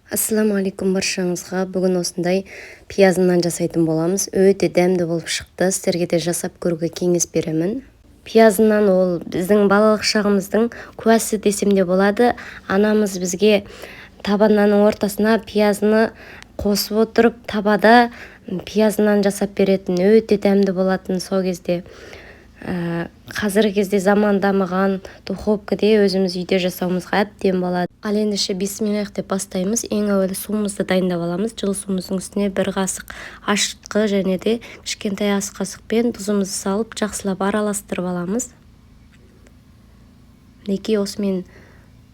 Ассаламу алейкум баршаңызға. Бүгін осындай пиязынан жасайтын боламыз. Өте дәмді болып шықты. Сіздерге де жасап көруге кеңес беремін. Пиязынан ол біздің балалық шағымыздың куәсі десем де болады. Анамыз бізге табанның ортасына пиязны қосып отырып, табада пиязынан жасап беретін. Өте дәмді болатын сол кезде. Қазіргі кезде заман дамыған, духовкаде өзіміз үйде жасауымызға әбден болады. Ал ендеше бисмиллах деп бастаймыз. Ең әуелі суымызды дайындап аламыз. Жылы суымыздың үстіне бір қасық ашытқы және де кішкентай ас қасықпен тұзымызды салып, жақсылап араластырып аламыз. Мінекей осымен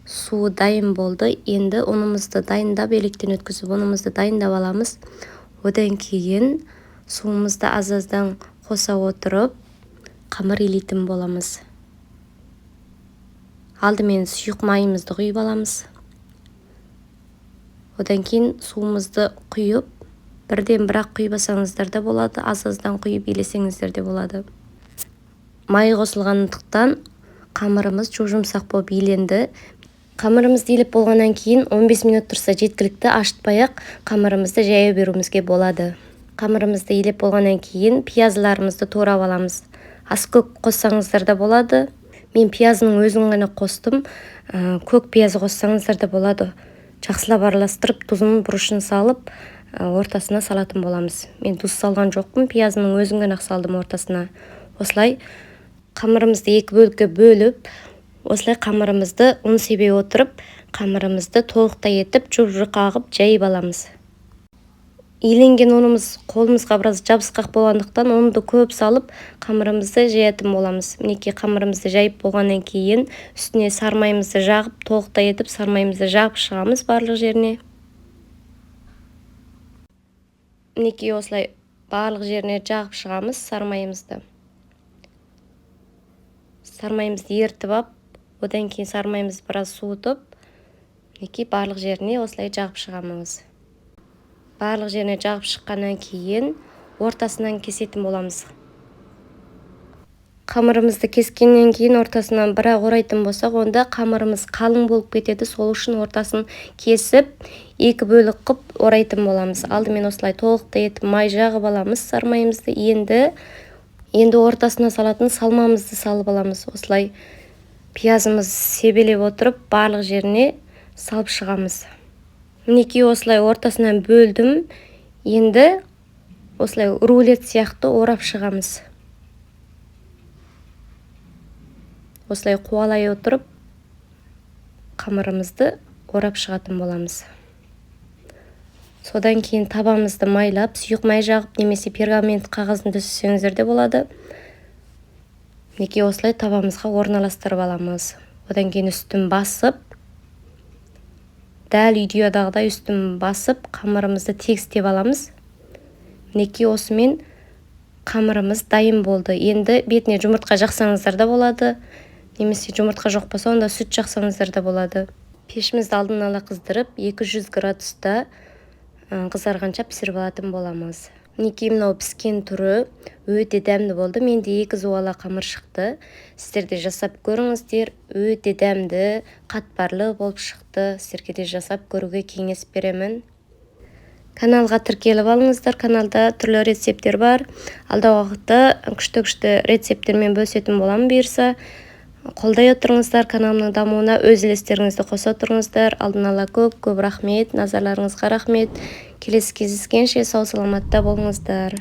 суы дайын болды. Енді ұнымызды дайындап, електен өткізіп, ұнымызды дайындап аламыз. Одан кейін суымызды аз-аздан қоса отырып, қамыр илейтін боламыз. Алдымен сұйық майымызды құйып аламыз. Одан кейін суымызды құйып, бірден бірақ құйбасаңыздар да болады, аз-аздан құйып елесеңіздер де болады. Май қосылғандықтан қамырымыз жұмсақ болып иленді. Қамырымызды илеп болғаннан кейін 15 минут тұрса жеткілікті, ашытпай-ақ қамырымызды жая беруімізге болады. Қамырымызды илеп болғаннан кейін пиязларымызды турап аламыз. Ас көк қоссаңыздар да болады. Мен пиязының өзін ғана қостым. Көк пияз қоссаңыздар да болады. Жақсылап араластырып, тұзын бұрышын салып, ортасына салатын боламыз. Мен тұз салған жоқпын, пиязының өзін ғана салдым ортасына. Осылай қамырымызды екі бөлікке бөліп, осылай қамырымызды ұн себе отырып, қамырымызды толықтай етіп, жұп-жұқа қағып жайып аламыз. Иленген ұнымыз қолымызға біраз жабысқақ болғандықтан ұнды көп салып, қамырымызды жаятын боламыз. Мінекей қамырымызды жайып болғаннан кейін үстіне сармайымызды жағып, толықтай етіп сармайымызды жағып шығамыз барлық жеріне. Мінекей осылай барлық жеріне жағып шығамыз сармайымызды. Сармайымызды ертіп ап, одан кейін сармайымызды біраз суытып, мінекей барлық жеріне осылай жағып шығамыз. Барлық жеріне жағып шыққаннан кейін ортасынан кесетін боламыз. Қамырымызды кескеннен кейін ортасынан бірақ орайтын болсақ, онда қамырымыз қалың болып кетеді. Сол үшін ортасын кесіп, екі бөлік қып орайтын боламыз. Алдымен осылай толықтай етіп май жағып аламыз сармайымызды. Енді ортасына салатын салмамызды салып аламыз. Осылай пиязымыз себелеп отырып, барлық жеріне салып шығамыз. Мінекей осылай ортасынан бөлдім. Енді осылай рулет сияқты орап шығамыз. Осылай қуалай отырып, қамырымызды орап шығатын боламыз. Содан кейін табамызды майлап, сұйық май жағып, немесе пергамент қағазында сүзсеңіздер де болады. Мінекей осылай табамызға орналастырып аламыз. Одан кейін үстін басып, дәл видеодағыдай үстін басып, қамырымызды тегістеп аламыз. Мінекей осымен қамырымыз дайын болды. Енді бетіне жұмыртқа жақсаңыздар да болады. Немесе жұмыртқа жоқ болса, онда сүт жақсаңыздар да болады. Пешімізді алдын ала қыздырып, 200 градуста қызарғанша пісіріп алатын боламыз. Мінекей мынау піскен түрі өте дәмді болды. Менде 2 зуала қамыр шықты. Сіздер де жасап көріңіздер. Өте дәмді, қатпарлы болып шықты. Сіздерге де жасап көруге кеңес беремін. Каналға тіркеліп алыңыздар. Каналда түрлі рецепттер бар. Алдағы уақытта күшті рецепттермен бөлісетін боламын бұйырса. Қолдай отырыңыздар каналымның дамуына, өз үлестеріңізді қоса отырыңыздар. Алдын ала көп рахмет, назарларыңызға рахмет. Келесі кездескенше сау саламатта болыңыздар.